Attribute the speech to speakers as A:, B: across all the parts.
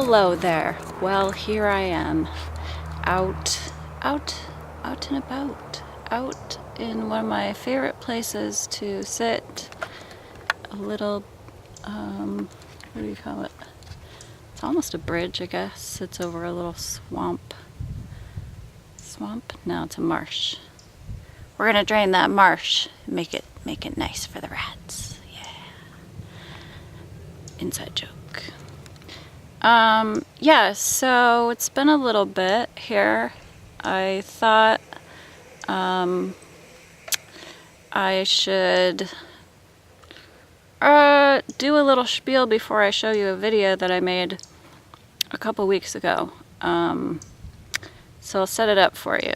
A: Hello there. Well, here I am, out and about, out in one of my favorite places to sit. A little, what do you call it? It's almost a bridge, I guess. It's over a little swamp. Swamp? No, it's a marsh. We're gonna drain that marsh, make it nice for the rats. Yeah. Inside joke. Yeah, so it's been a little bit here. I thought I should do a little spiel before I show you a video that I made a couple weeks ago. So I'll set it up for you.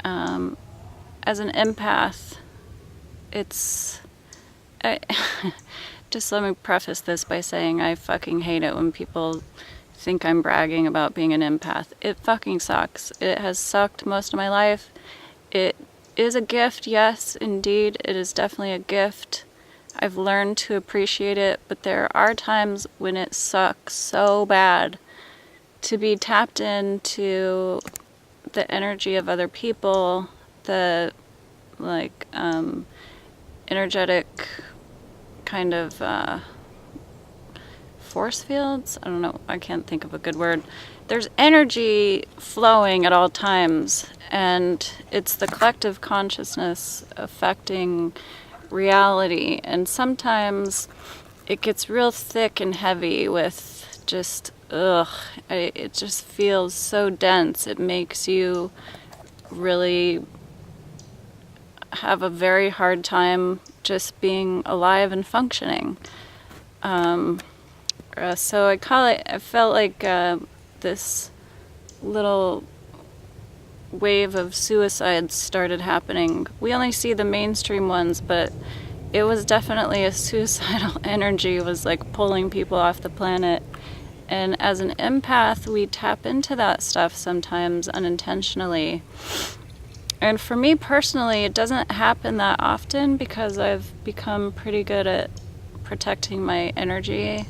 A: As an empath, just let me preface this by saying I fucking hate it when people think I'm bragging about being an empath. It fucking sucks. It has sucked most of my life. It is a gift, yes, indeed. It is definitely a gift. I've learned to appreciate it, but there are times when it sucks so bad to be tapped into the energy of other people, the energetic kind of force fields. I don't know, I can't think of a good word. There's energy flowing at all times, and it's the collective consciousness affecting reality, and sometimes it gets real thick and heavy with just it just feels so dense. It makes you really have a very hard time just being alive and functioning. So I felt like this little wave of suicides started happening. We only see the mainstream ones, but it was definitely a suicidal energy. It was like pulling people off the planet. And as an empath, we tap into that stuff sometimes unintentionally. And for me personally, it doesn't happen that often because I've become pretty good at protecting my energy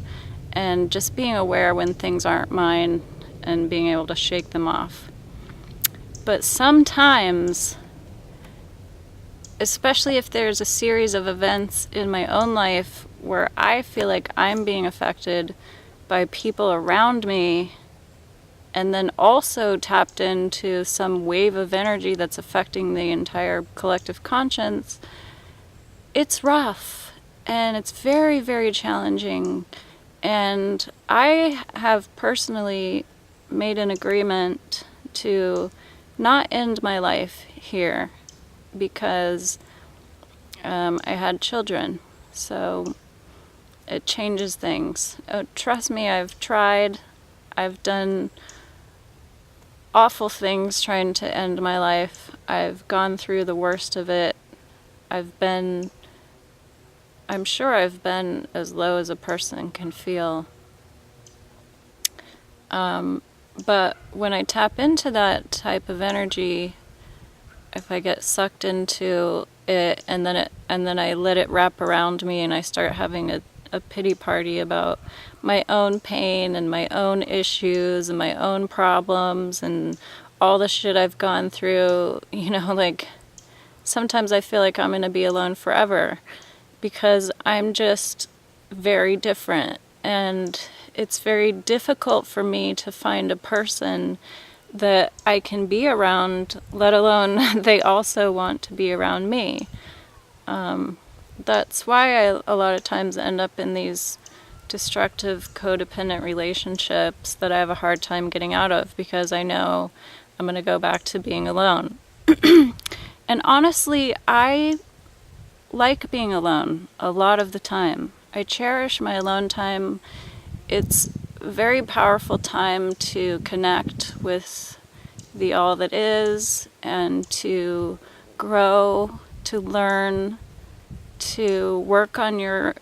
A: and just being aware when things aren't mine and being able to shake them off. But sometimes, especially if there's a series of events in my own life where I feel like I'm being affected by people around me, and then also tapped into some wave of energy that's affecting the entire collective conscience, it's rough and it's very, very challenging. And I have personally made an agreement to not end my life here because I had children. So it changes things. Trust me, I've tried. I've done awful things trying to end my life. I've gone through the worst of it. I'm sure I've been as low as a person can feel. But when I tap into that type of energy, if I get sucked into it and then I let it wrap around me and I start having a pity party about my own pain and my own issues and my own problems and all the shit I've gone through, like sometimes I feel like I'm going to be alone forever because I'm just very different, and it's very difficult for me to find a person that I can be around, let alone they also want to be around me. That's why I a lot of times end up in these destructive codependent relationships that I have a hard time getting out of because I know I'm going to go back to being alone. And honestly, I like being alone a lot of the time. I cherish my alone time. It's a very powerful time to connect with the all that is and to grow, to learn, to work on your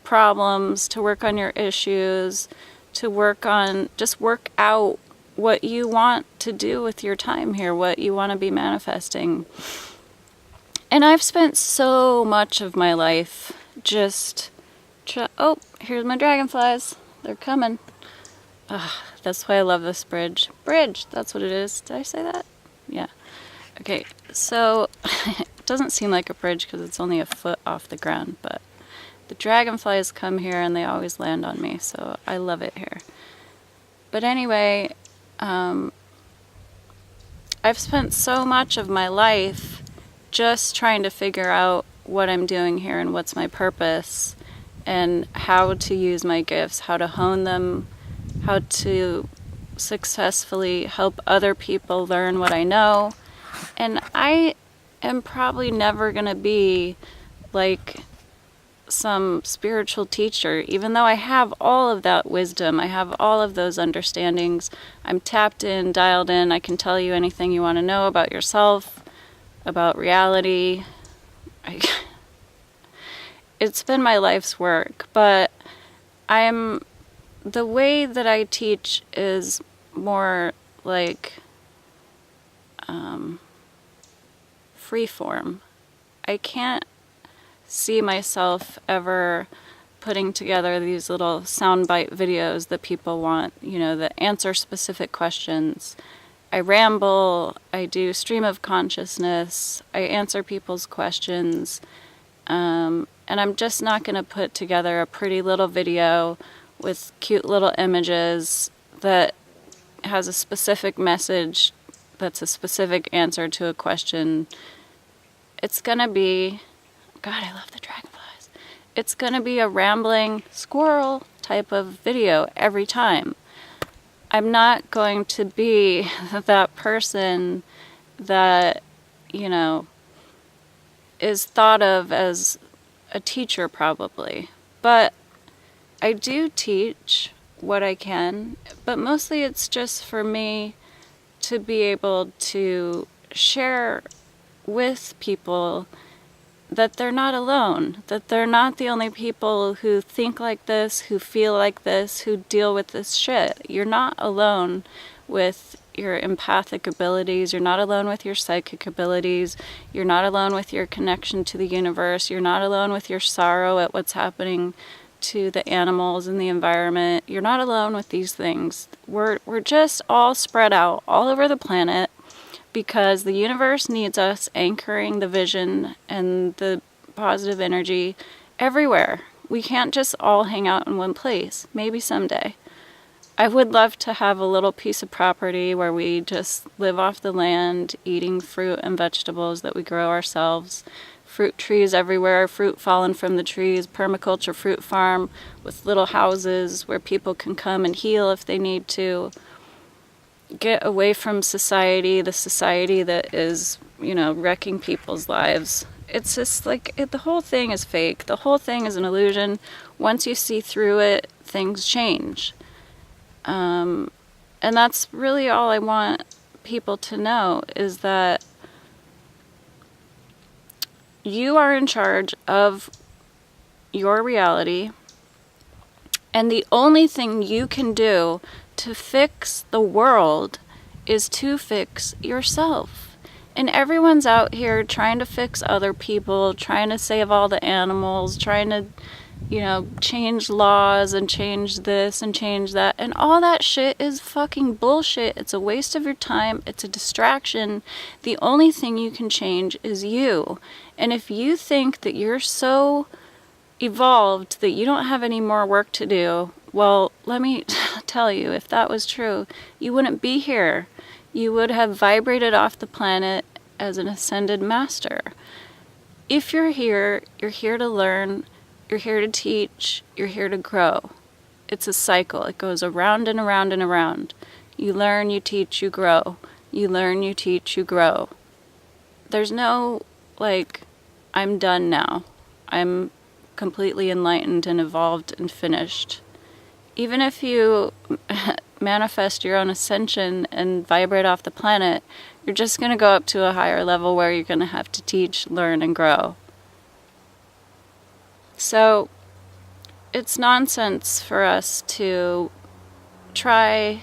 A: problems, to work on your issues, to work out what you want to do with your time here, what you want to be manifesting. And I've spent so much of my life just oh, here's my dragonflies. They're coming. That's why I love this bridge. Bridge, that's what it is. Did I say that? Yeah. Okay, so it doesn't seem like a bridge because it's only a foot off the ground, but the dragonflies come here and they always land on me, so I love it here. But anyway, I've spent so much of my life just trying to figure out what I'm doing here and what's my purpose and how to use my gifts, how to hone them, how to successfully help other people learn what I know. And I am probably never going to be like some spiritual teacher, even though I have all of that wisdom, I have all of those understandings. I'm tapped in, dialed in. I can tell you anything you want to know about yourself, about reality. It's been my life's work, but the way that I teach is more like free form. I can't see myself ever putting together these little soundbite videos that people want, that answer specific questions. I ramble, I do stream of consciousness, I answer people's questions, and I'm just not going to put together a pretty little video with cute little images that has a specific message that's a specific answer to a question. It's going to be, God, I love the dragonflies. It's going to be a rambling squirrel type of video every time. I'm not going to be that person that, is thought of as a teacher probably. But I do teach what I can, but mostly it's just for me to be able to share with people that they're not alone, that they're not the only people who think like this, who feel like this, who deal with this shit. You're not alone with your empathic abilities, you're not alone with your psychic abilities, you're not alone with your connection to the universe, you're not alone with your sorrow at what's happening to the animals and the environment. You're not alone with these things. We're just all spread out all over the planet because the universe needs us anchoring the vision and the positive energy everywhere. We can't just all hang out in one place. Maybe someday. I would love to have a little piece of property where we just live off the land, eating fruit and vegetables that we grow ourselves. Fruit trees everywhere, fruit falling from the trees, permaculture fruit farm with little houses where people can come and heal if they need to. Get away from society, the society that is, wrecking people's lives. It's just like, the whole thing is fake. The whole thing is an illusion. Once you see through it, things change. And that's really all I want people to know, is that you are in charge of your reality, and the only thing you can do to fix the world is to fix yourself. And everyone's out here trying to fix other people, trying to save all the animals, trying to, change laws and change this and change that. And all that shit is fucking bullshit. It's a waste of your time. It's a distraction. The only thing you can change is you. And if you think that you're so evolved that you don't have any more work to do, well, let me tell you, if that was true, you wouldn't be here. You would have vibrated off the planet as an ascended master. If you're here to learn, you're here to teach, you're here to grow. It's a cycle. It goes around and around and around. You learn, you teach, you grow. You learn, you teach, you grow. There's no, I'm done now. I'm completely enlightened and evolved and finished. Even if you manifest your own ascension and vibrate off the planet, you're just going to go up to a higher level where you're going to have to teach, learn, and grow. So it's nonsense for us to try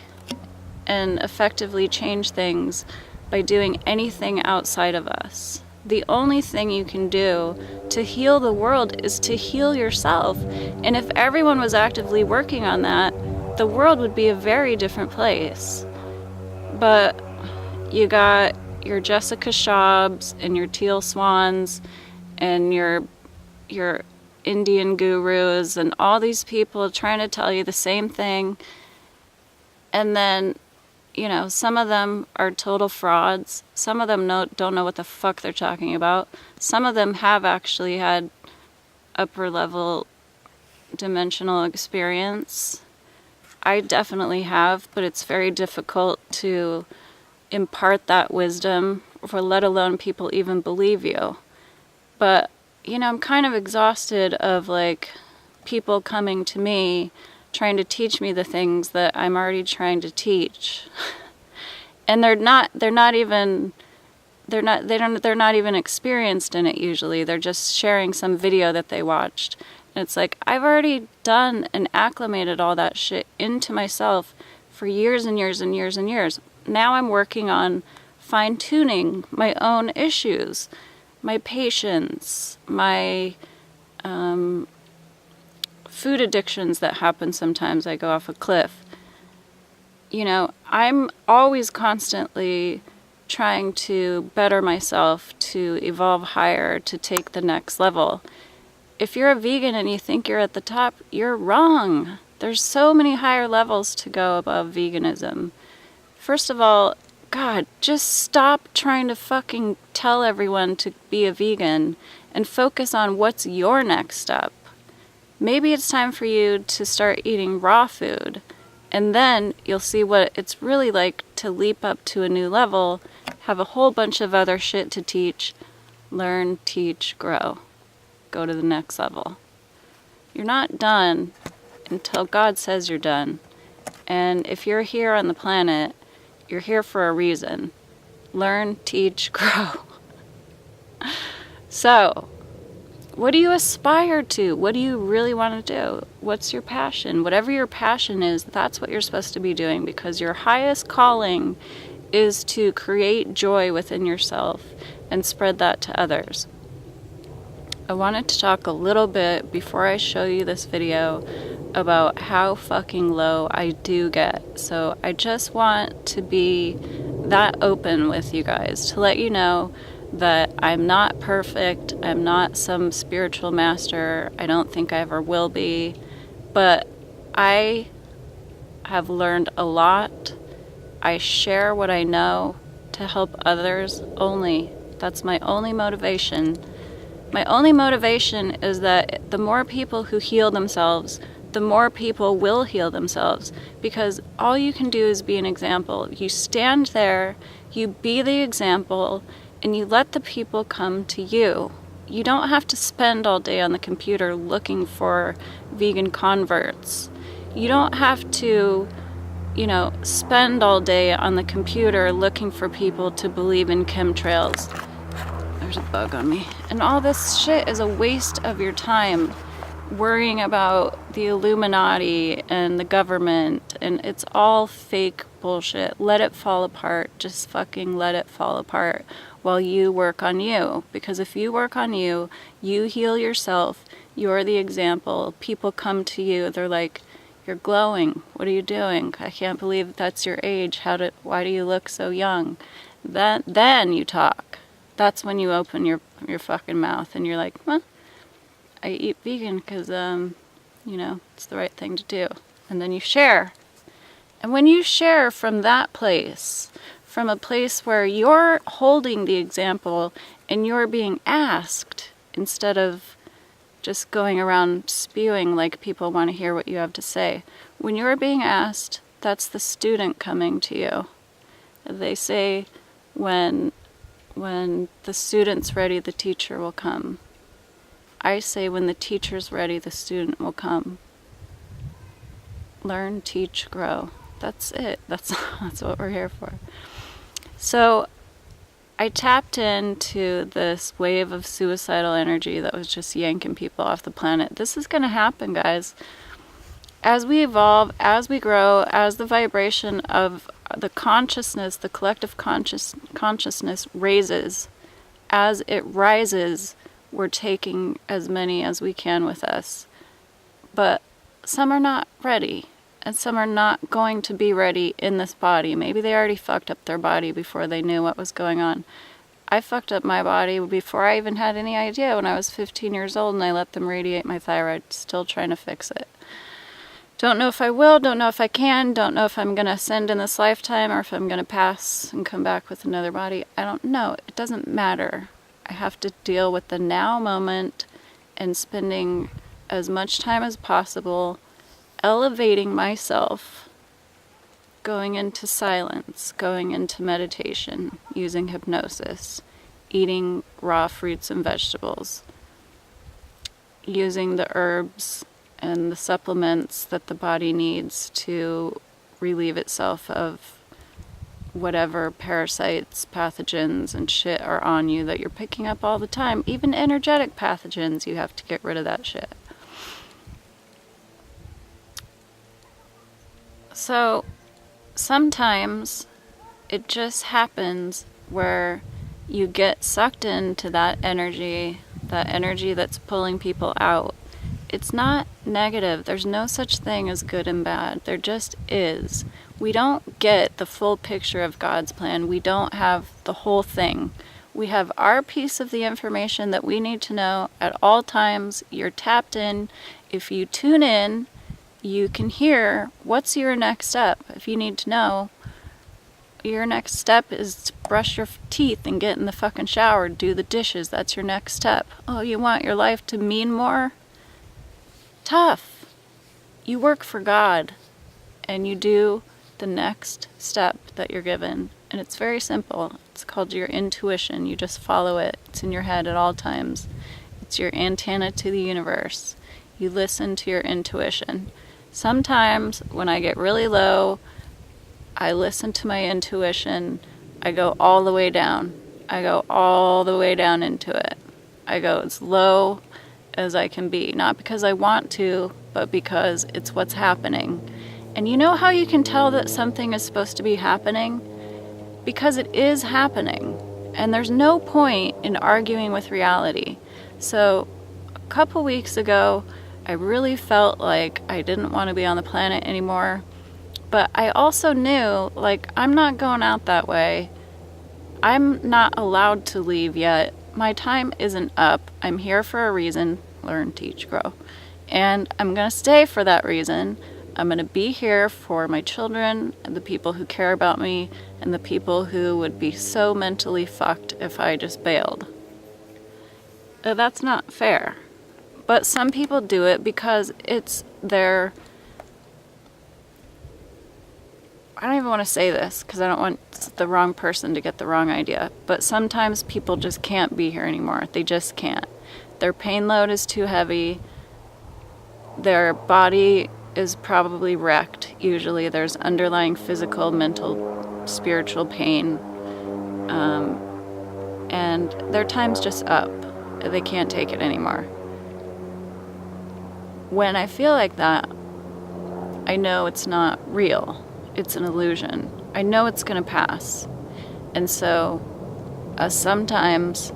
A: and effectively change things by doing anything outside of us. The only thing you can do to heal the world is to heal yourself. And if everyone was actively working on that, the world would be a very different place. But you got your Jessica Schaubs and your Teal Swans and your Indian gurus and all these people trying to tell you the same thing. And then, you know, some of them are total frauds. Some of them don't know what the fuck they're talking about. Some of them have actually had upper level dimensional experience. I definitely have, but it's very difficult to impart that wisdom, or let alone people even believe you. But, you know, I'm kind of exhausted of like people coming to me trying to teach me the things that I'm already trying to teach. And they're not even experienced in it usually. They're just sharing some video that they watched. And it's like, I've already done and acclimated all that shit into myself for years and years and years and years. Now I'm working on fine-tuning my own issues, my patience, my food addictions that happen sometimes. I go off a cliff. You know, I'm always constantly trying to better myself, to evolve higher, to take the next level. If you're a vegan and you think you're at the top, you're wrong. There's so many higher levels to go above veganism. First of all, God, just stop trying to fucking tell everyone to be a vegan and focus on what's your next step. Maybe it's time for you to start eating raw food, and then you'll see what it's really like to leap up to a new level, have a whole bunch of other shit to teach, learn, teach, grow, go to the next level. You're not done until God says you're done. And if you're here on the planet, you're here for a reason. Learn, teach, grow. So, what do you aspire to? What do you really want to do? What's your passion? Whatever your passion is, that's what you're supposed to be doing, because your highest calling is to create joy within yourself and spread that to others. I wanted to talk a little bit before I show you this video about how fucking low I do get. So I just want to be that open with you guys to let you know that I'm not perfect. I'm not some spiritual master. I don't think I ever will be. But I have learned a lot. I share what I know to help others only. That's my only motivation. My only motivation is that the more people who heal themselves, the more people will heal themselves, because all you can do is be an example. You stand there, you be the example, and you let the people come to you. You don't have to spend all day on the computer looking for vegan converts. You don't have to, spend all day on the computer looking for people to believe in chemtrails. There's a bug on me. And all this shit is a waste of your time worrying about the Illuminati and the government, and it's all fake bullshit. Let it fall apart. Just fucking let it fall apart while you work on you. Because if you work on you, you heal yourself, you're the example. People come to you, they're like, you're glowing. What are you doing? I can't believe that's your age. Why do you look so young? Then you talk. That's when you open your fucking mouth and you're like, well, I eat vegan because, it's the right thing to do. And then you share. And when you share from that place, from a place where you're holding the example and you're being asked, instead of just going around spewing like people want to hear what you have to say. When you're being asked, that's the student coming to you. They say, when the student's ready, the teacher will come. I say, when the teacher's ready, the student will come. Learn, teach, grow. That's it. That's what we're here for. So I tapped into this wave of suicidal energy that was just yanking people off the planet. This is going to happen, guys. As we evolve, as we grow, as the vibration of the consciousness, the collective consciousness raises, as it rises, we're taking as many as we can with us. But some are not ready, and some are not going to be ready in this body. Maybe they already fucked up their body before they knew what was going on. I fucked up my body before I even had any idea when I was 15 years old, and I let them radiate my thyroid, still trying to fix it. Don't know if I will, don't know if I can, don't know if I'm going to ascend in this lifetime or if I'm going to pass and come back with another body. I don't know. It doesn't matter. I have to deal with the now moment and spending as much time as possible elevating myself, going into silence, going into meditation, using hypnosis, eating raw fruits and vegetables, using the herbs and the supplements that the body needs to relieve itself of whatever parasites, pathogens, and shit are on you that you're picking up all the time. Even energetic pathogens, you have to get rid of that shit. So sometimes it just happens where you get sucked into that energy that's pulling people out. It's not negative. There's no such thing as good and bad. There just is. We don't get the full picture of God's plan. We don't have the whole thing. We have our piece of the information that we need to know at all times. You're tapped in. If you tune in, you can hear what's your next step. If you need to know, your next step is to brush your teeth and get in the fucking shower, do the dishes. That's your next step. Oh, you want your life to mean more? Tough. You work for God and you do the next step that you're given. And it's very simple. It's called your intuition. You just follow it. It's in your head at all times. It's your antenna to the universe. You listen to your intuition. Sometimes when I get really low, I listen to my intuition. I go all the way down. I go all the way down into it. I go as low as I can be. Not because I want to, but because it's what's happening. And you know how you can tell that something is supposed to be happening? Because it is happening. And there's no point in arguing with reality. So a couple weeks ago, I really felt like I didn't want to be on the planet anymore. But I also knew, like, I'm not going out that way. I'm not allowed to leave yet. My time isn't up. I'm here for a reason. Learn, teach, grow. And I'm going to stay for that reason. I'm going to be here for my children and the people who care about me and the people who would be so mentally fucked if I just bailed. That's not fair. But some people do it because it's their... I don't even want to say this because I don't want the wrong person to get the wrong idea. But sometimes people just can't be here anymore. They just can't. Their pain load is too heavy. Their body is probably wrecked. Usually there's underlying physical, mental, spiritual pain. And their time's just up. They can't take it anymore. When I feel like that, I know it's not real. It's an illusion. I know it's going to pass. And so sometimes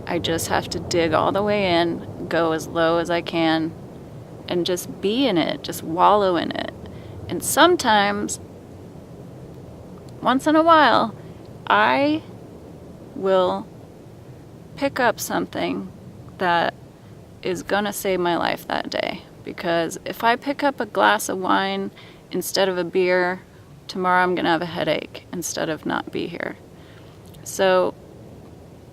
A: I just have to dig all the way in, go as low as I can, and just be in it, just wallow in it. And sometimes, once in a while, I will pick up something that is going to save my life that day. Because if I pick up a glass of wine instead of a beer, tomorrow I'm going to have a headache instead of not be here. So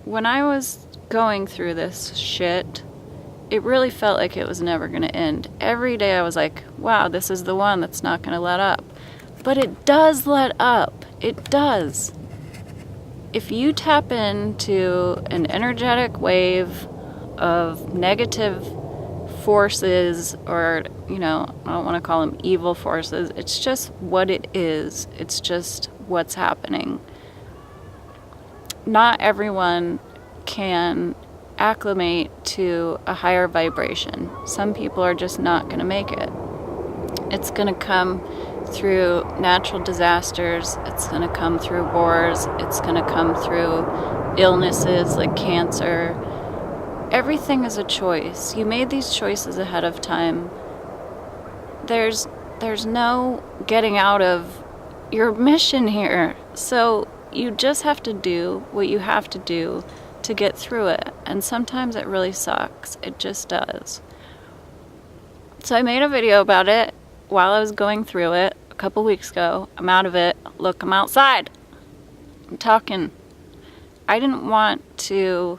A: when I was going through this shit, it really felt like it was never going to end. Every day I was like, wow, this is the one that's not going to let up. But it does let up. It does. If you tap into an energetic wave of negative forces, or, you know, I don't want to call them evil forces. It's just what it is. It's just what's happening. Not everyone can acclimate to a higher vibration. Some people are just not going to make it. It's going to come through natural disasters. It's going to come through wars. It's going to come through illnesses like cancer. Everything is a choice. You made these choices ahead of time. There's no getting out of your mission here. So you just have to do what you have to do to get through it. And sometimes it really sucks. It just does. So I made a video about it while I was going through it a couple weeks ago. I'm out of it. Look, I'm outside. I'm talking. I didn't want to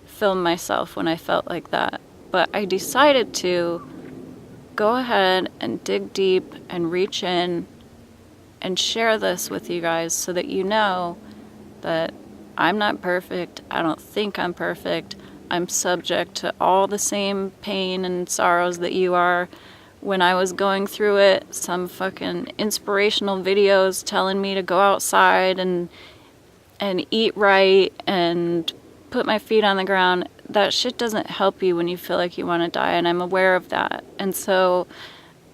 A: film myself when I felt like that, but I decided to go ahead and dig deep and reach in and share this with you guys so that you know that I'm not perfect. I don't think I'm perfect. I'm subject to all the same pain and sorrows that you are. When I was going through it, some fucking inspirational videos telling me to go outside and eat right and put my feet on the ground. That shit doesn't help you when you feel like you want to die, and I'm aware of that. And so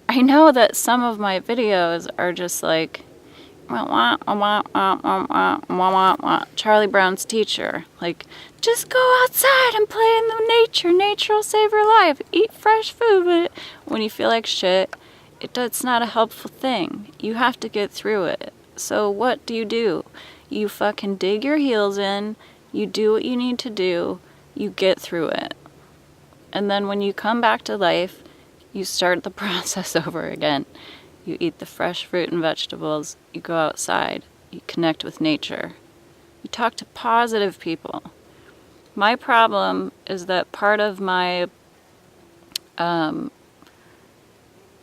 A: I know that some of my videos are just like Charlie Brown's teacher. Like, just go outside and play in the nature. Nature will save your life. Eat fresh food. But when you feel like shit, it's not a helpful thing. You have to get through it. So what do? You fucking dig your heels in. You do what you need to do. You get through it. And then when you come back to life, you start the process over again. You eat the fresh fruit and vegetables. You go outside. You connect with nature. You talk to positive people. My problem is that part of my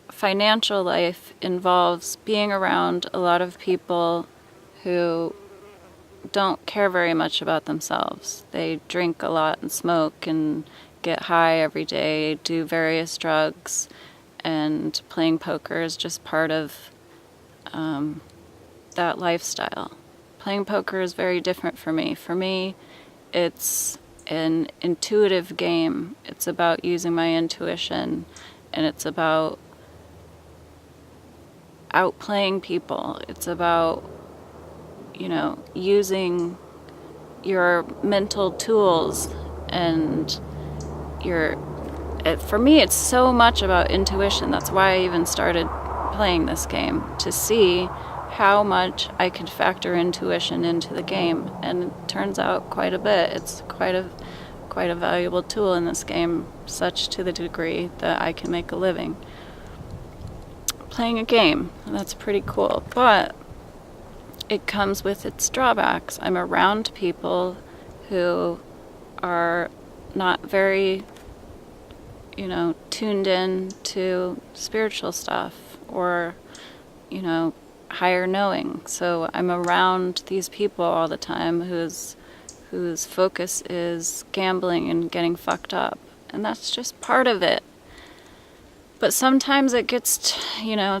A: financial life involves being around a lot of people who don't care very much about themselves. They drink a lot and smoke and get high every day, do various drugs, and playing poker is just part of that lifestyle. Playing poker is very different for me. For me, it's an intuitive game. It's about using my intuition, and it's about outplaying people. It's about, using your mental tools and for me, it's so much about intuition. That's why I even started playing this game, to see how much I could factor intuition into the game. And it turns out quite a bit. It's quite a valuable tool in this game, such to the degree that I can make a living playing a game. That's pretty cool. But it comes with its drawbacks. I'm around people who are not very tuned in to spiritual stuff or, higher knowing. So I'm around these people all the time whose focus is gambling and getting fucked up. And that's just part of it. But sometimes it gets,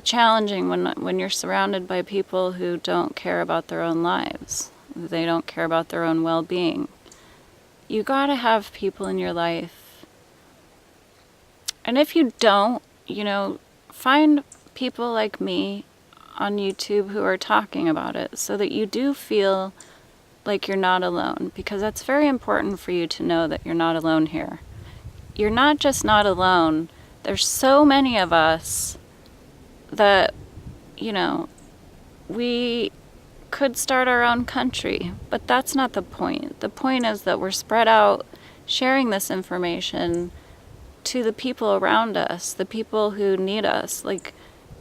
A: challenging when you're surrounded by people who don't care about their own lives. They don't care about their own well-being. You gotta have people in your life. And if you don't, find people like me on YouTube who are talking about it so that you do feel like you're not alone. Because that's very important for you to know that you're not alone here. You're not just not alone. There's so many of us that, we could start our own country. But that's not the point. The point is that we're spread out sharing this information to the people around us, the people who need us. Like,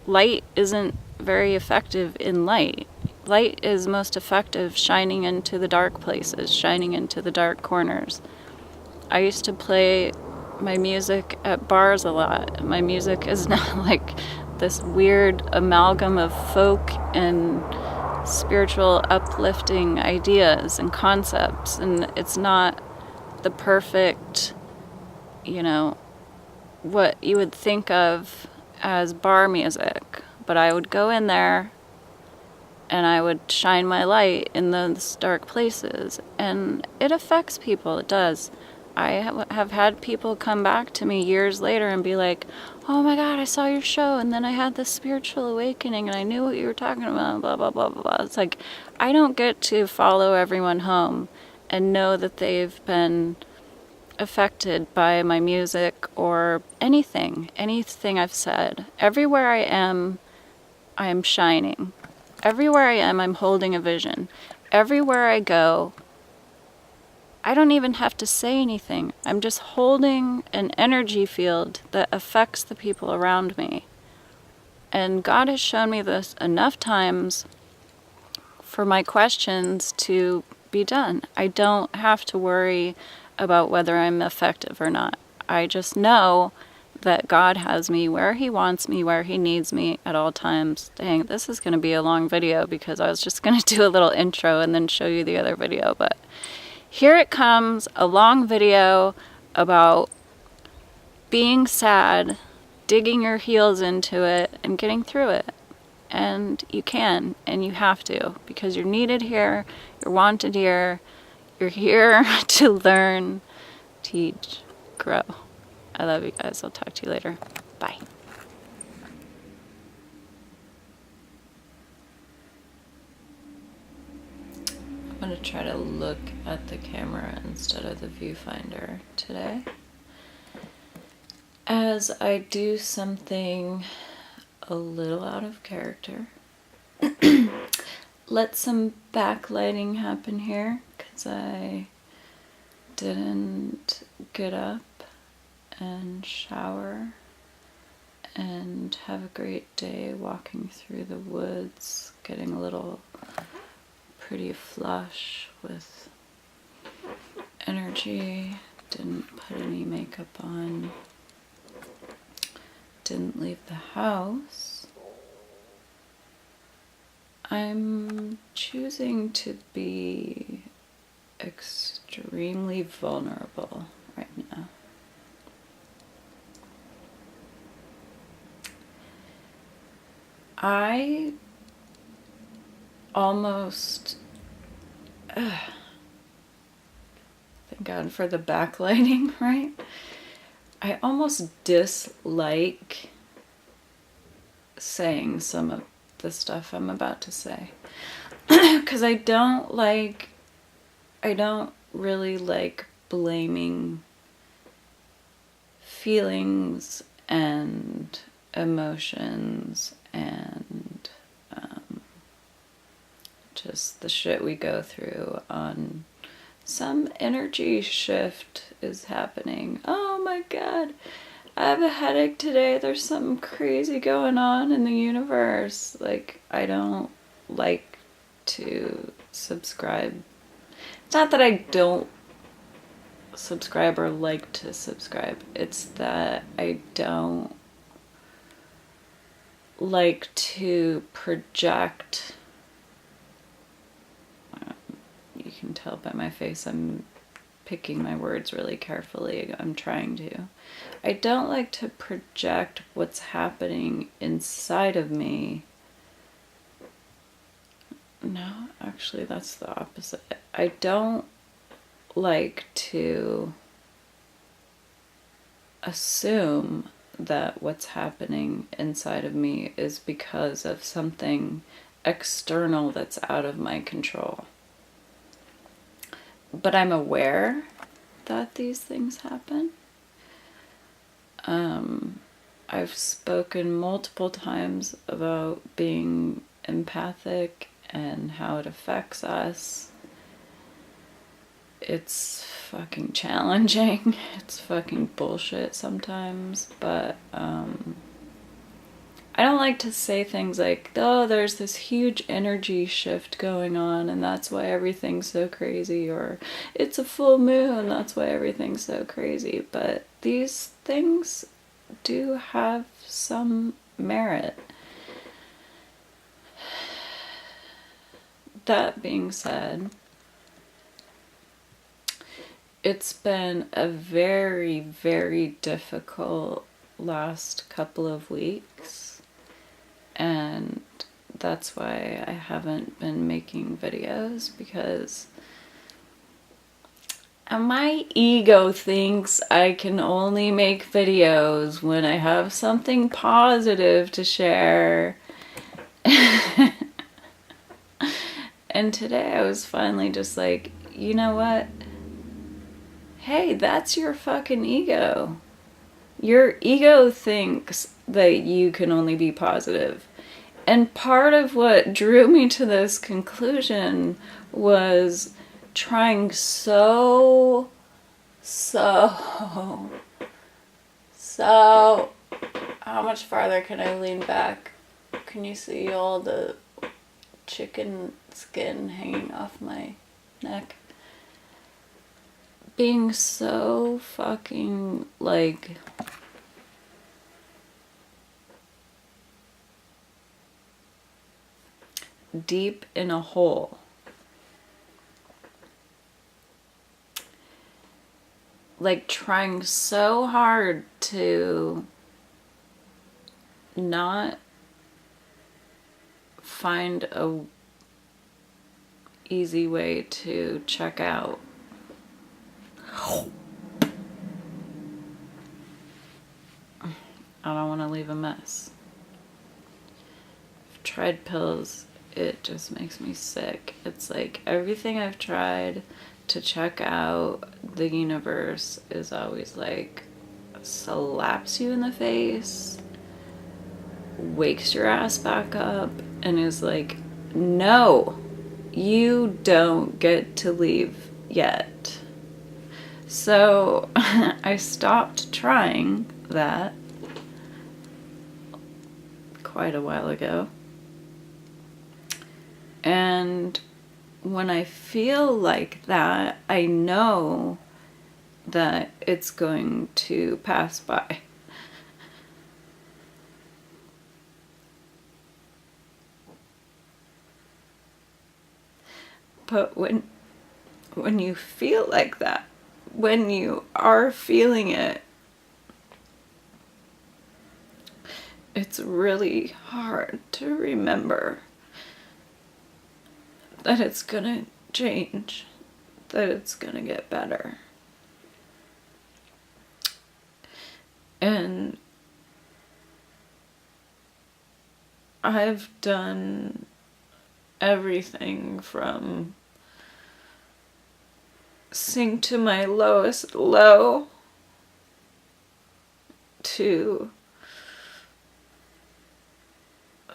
A: light isn't very effective in light. Light is most effective shining into the dark places, shining into the dark corners. I used to play my music at bars a lot. My music is now like this weird amalgam of folk and spiritual uplifting ideas and concepts, and it's not the perfect, what you would think of as bar music. But I would go in there and I would shine my light in those dark places, and it affects people. It does. I have had people come back to me years later and be like, oh my God, I saw your show and then I had this spiritual awakening and I knew what you were talking about, blah, blah, blah, blah, blah. It's like, I don't get to follow everyone home and know that they've been affected by my music or anything I've said. Everywhere I am shining. Everywhere I am, I'm holding a vision. Everywhere I go, I don't even have to say anything. I'm just holding an energy field that affects the people around me. And God has shown me this enough times for my questions to be done. I don't have to worry about whether I'm effective or not. I just know that God has me where He wants me, where He needs me at all times. Dang, this is going to be a long video because I was just going to do a little intro and then show you the other video. But here it comes, a long video about being sad, digging your heels into it, and getting through it. And you can, and you have to, because you're needed here, you're wanted here, you're here to learn, teach, grow. I love you guys. I'll talk to you later. Bye. I'm going to try to look at the camera instead of the viewfinder today, as I do something a little out of character. Let some backlighting happen here, because I didn't get up and shower and have a great day walking through the woods, getting a little pretty flush with energy. Didn't put any makeup on, didn't leave the house. I'm choosing to be extremely vulnerable right now. I almost, thank God for the backlighting, right? I almost dislike saying some of the stuff I'm about to say. Because I don't really like blaming feelings and emotions and just the shit we go through on some energy shift is happening. Oh my God, I have a headache today. There's something crazy going on in the universe. Like, I don't like to subscribe. It's not that I don't subscribe or like to subscribe. It's that I don't like to project. You can tell by my face I'm picking my words really carefully. I'm trying to. I don't like to project what's happening inside of me. No, actually that's the opposite. I don't like to assume that what's happening inside of me is because of something external that's out of my control. But I'm aware that these things happen. I've spoken multiple times about being empathic and how it affects us. It's fucking challenging. It's fucking bullshit sometimes, but I don't like to say things like, oh, there's this huge energy shift going on and that's why everything's so crazy, or it's a full moon, that's why everything's so crazy. But these things do have some merit. That being said, it's been a very, very difficult last couple of weeks, and that's why I haven't been making videos, because my ego thinks I can only make videos when I have something positive to share. And today I was finally just like, you know what? Hey, that's your fucking ego. Your ego thinks that you can only be positive. And part of what drew me to this conclusion was trying so, how much farther can I lean back? Can you see all the chicken skin hanging off my neck? Being so fucking, like, deep in a hole. Like, trying so hard to not find a easy way to check out. I don't want to leave a mess. I've tried pills, it just makes me sick. It's like everything I've tried to check out the universe is always like slaps you in the face, wakes your ass back up, and is like, no, you don't get to leave yet. So I stopped trying that quite a while ago. And when I feel like that, I know that it's going to pass by. But when you feel like that, when you are feeling it, it's really hard to remember that it's gonna change, that it's gonna get better. And I've done everything from sink to my lowest low to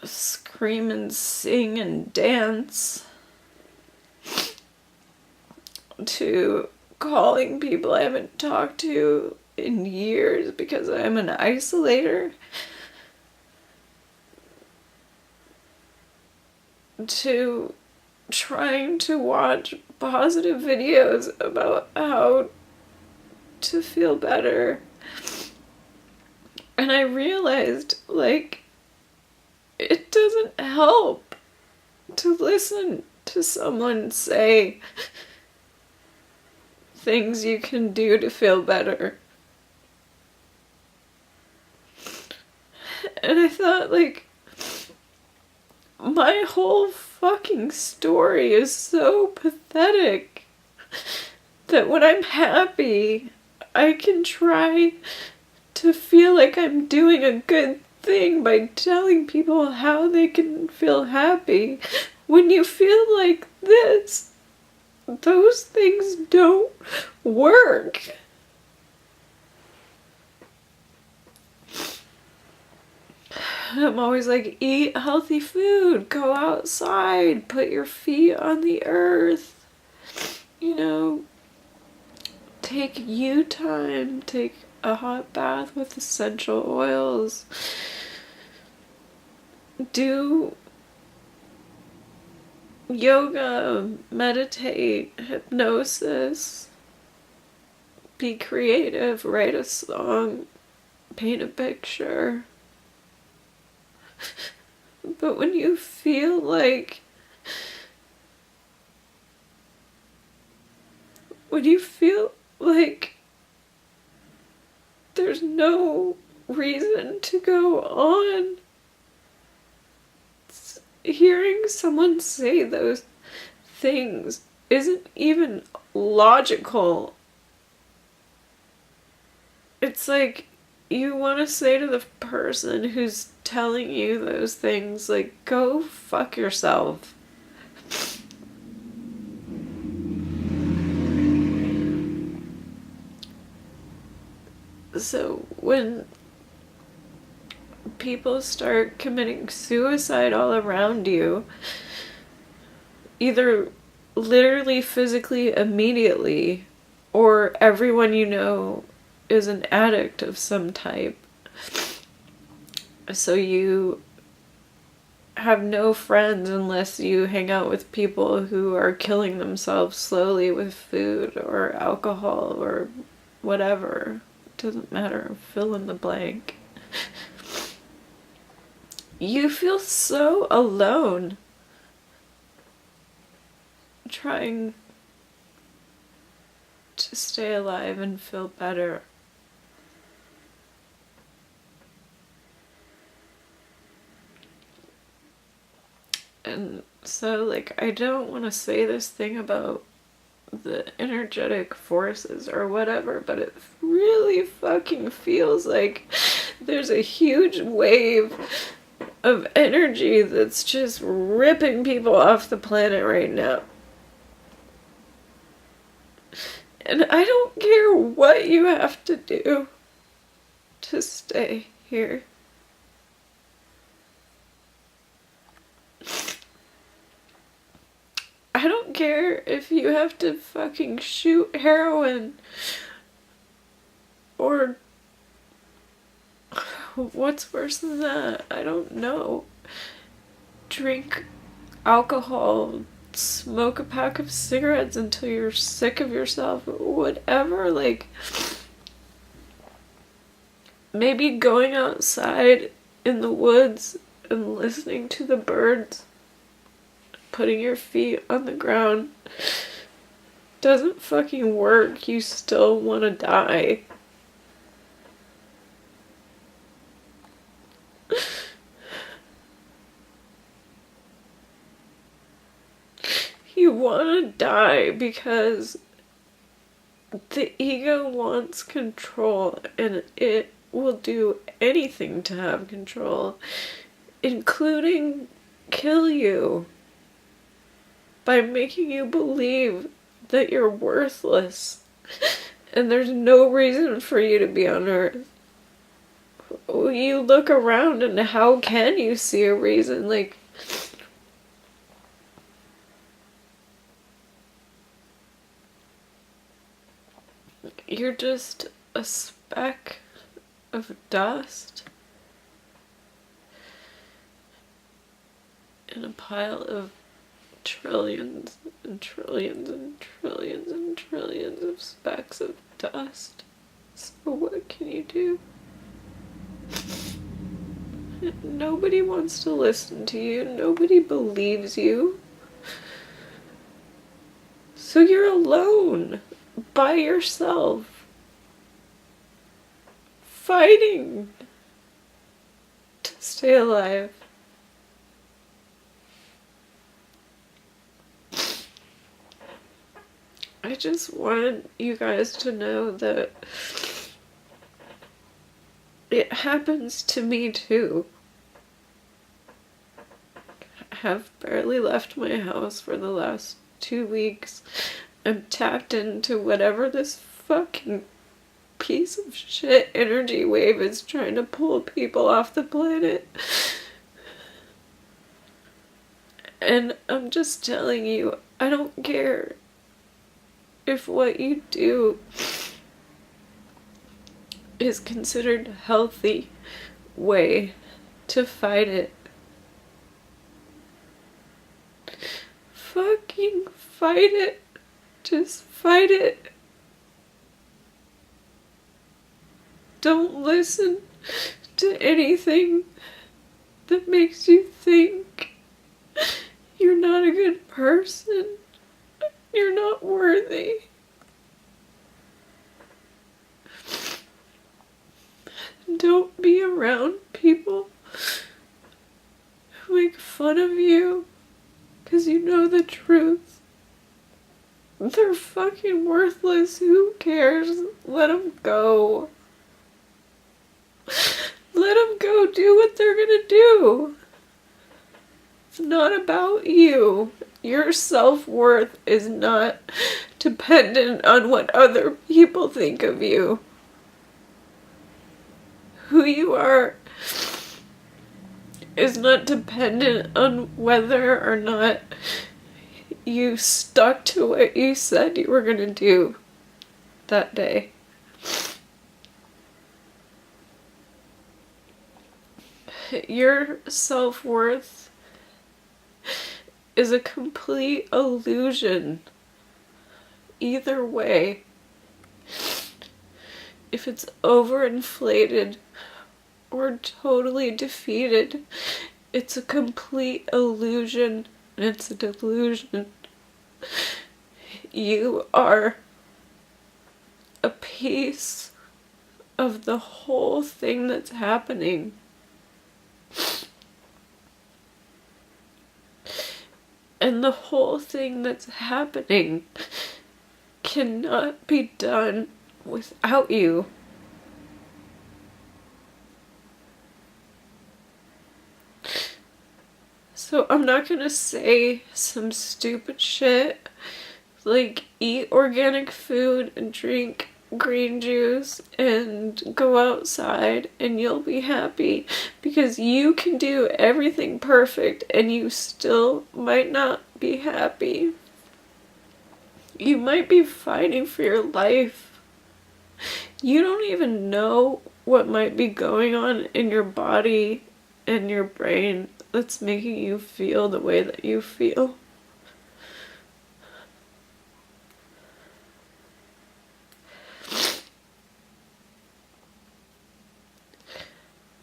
A: scream and sing and dance to calling people I haven't talked to in years because I'm an isolator, to trying to watch positive videos about how to feel better. And I realized, like, it doesn't help to listen to someone say things you can do to feel better. And I thought, like, my whole fucking story is so pathetic that when I'm happy, I can try to feel like I'm doing a good thing by telling people how they can feel happy. When you feel like this, those things don't work. I'm always like, eat healthy food, go outside, put your feet on the earth, you know, take you time, take a hot bath with essential oils, do yoga, meditate, hypnosis, be creative, write a song, paint a picture. But when you feel like there's no reason to go on, hearing someone say those things isn't even logical. It's like you want to say to the person who's telling you those things, like, go fuck yourself.
B: So when people start committing suicide all around you, either literally, physically, immediately, or everyone you know is an addict of some type, so you have no friends unless you hang out with people who are killing themselves slowly with food or alcohol or whatever. It doesn't matter. Fill in the blank. You feel so alone trying to stay alive and feel better. And so, like, I don't want to say this thing about the energetic forces or whatever, but it really fucking feels like there's a huge wave of energy that's just ripping people off the planet right now. And I don't care what you have to do to stay here. I don't care if you have to fucking shoot heroin or what's worse than that? I don't know. Drink alcohol, smoke a pack of cigarettes until you're sick of yourself, whatever. Like, maybe going outside in the woods and listening to the birds, putting your feet on the ground doesn't fucking work. You still want to die. You want to die because the ego wants control, and it will do anything to have control, including kill you by making you believe that you're worthless and there's no reason for you to be on Earth. You look around and how can you see a reason? Like, you're just a speck of dust in a pile of trillions and trillions and trillions and trillions of specks of dust. So what can you do? Nobody wants to listen to you. Nobody believes you. So you're alone, by yourself, fighting to stay alive. I just wanted you guys to know that it happens to me too. I have barely left my house for the last 2 weeks. I'm tapped into whatever this fucking piece of shit energy wave is trying to pull people off the planet. And I'm just telling you, I don't care if what you do is considered a healthy way to fight it. Fucking fight it. Just fight it. Don't listen to anything that makes you think you're not a good person. You're not worthy. Don't be around people who make fun of you because you know the truth. They're fucking worthless. Who cares? Let them go. Let them go do what they're gonna do. It's not about you. Your self-worth is not dependent on what other people think of you. Who you are is not dependent on whether or not you stuck to what you said you were going to do that day. Your self-worth is a complete illusion. Either way, if it's overinflated or totally defeated, it's a complete illusion and it's a delusion. You are a piece of the whole thing that's happening. And the whole thing that's happening cannot be done without you. So I'm not gonna say some stupid shit like eat organic food and drink green juice and go outside and you'll be happy, because you can do everything perfect and you still might not be happy. You might be fighting for your life. You don't even know what might be going on in your body and your brain that's making you feel the way that you feel.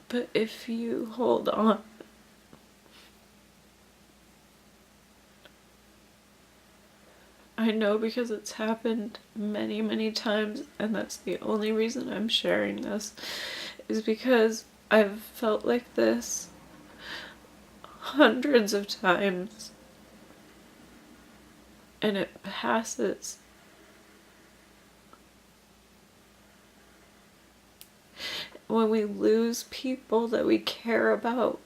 B: But if you hold on, I know because it's happened many, many times, and that's the only reason I'm sharing this, is because I've felt like this hundreds of times, and it passes. When we lose people that we care about,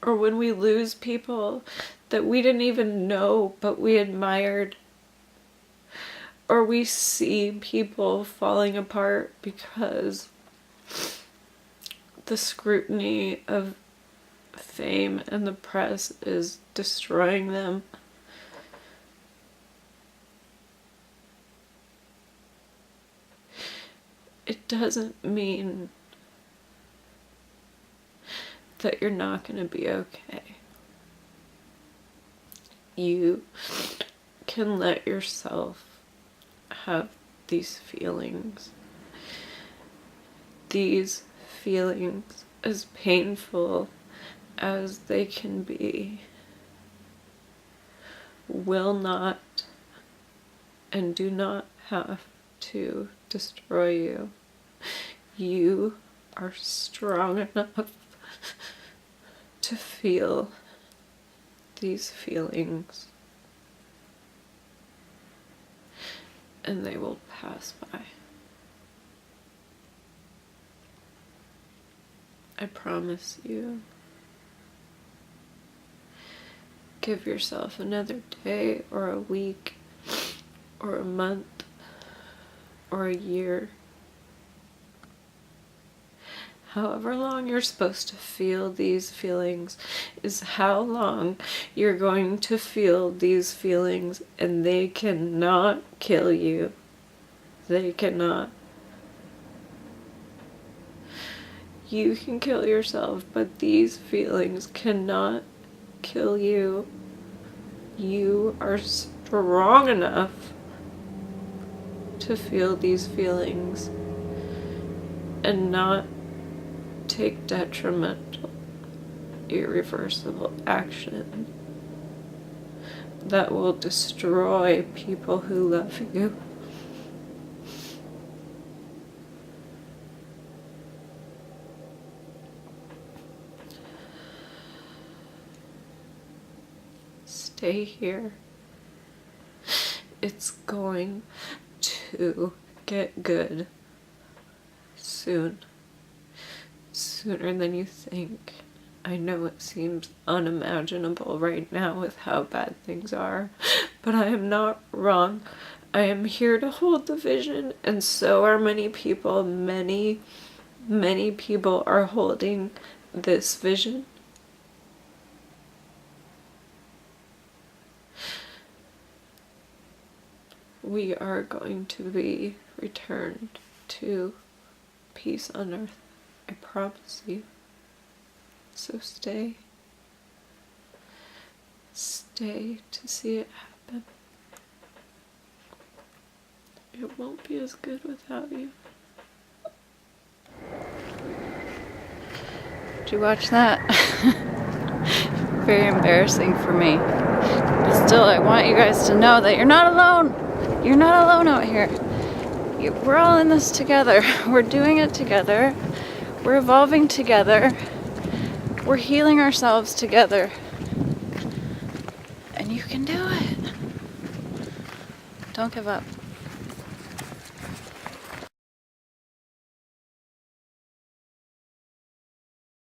B: or when we lose people that we didn't even know but we admired, or we see people falling apart because the scrutiny of fame and the press is destroying them. It doesn't mean that you're not going to be okay. You can let yourself have these feelings. These feelings, as painful as they can be, will not and do not have to destroy you. You are strong enough to feel these feelings, and they will pass by. I promise you. Give yourself another day or a week or a month or a year. However long you're supposed to feel these feelings is how long you're going to feel these feelings, and they cannot kill you. They cannot. You can kill yourself, but these feelings cannot kill you. You are strong enough to feel these feelings and not take detrimental, irreversible action that will destroy people who love you. Stay here. It's going to get good soon. Sooner than you think. I know it seems unimaginable right now with how bad things are, but I am not wrong. I am here to hold the vision, and so are many people, many many people are holding this vision. We are going to be returned to peace on earth. I promise you. So stay. Stay to see it happen. It won't be as good without you.
A: Did you watch that? Very embarrassing for me. But still, I want you guys to know that you're not alone. You're not alone out here. We're all in this together. We're doing it together. We're evolving together. We're healing ourselves together. And you can do it. Don't give up.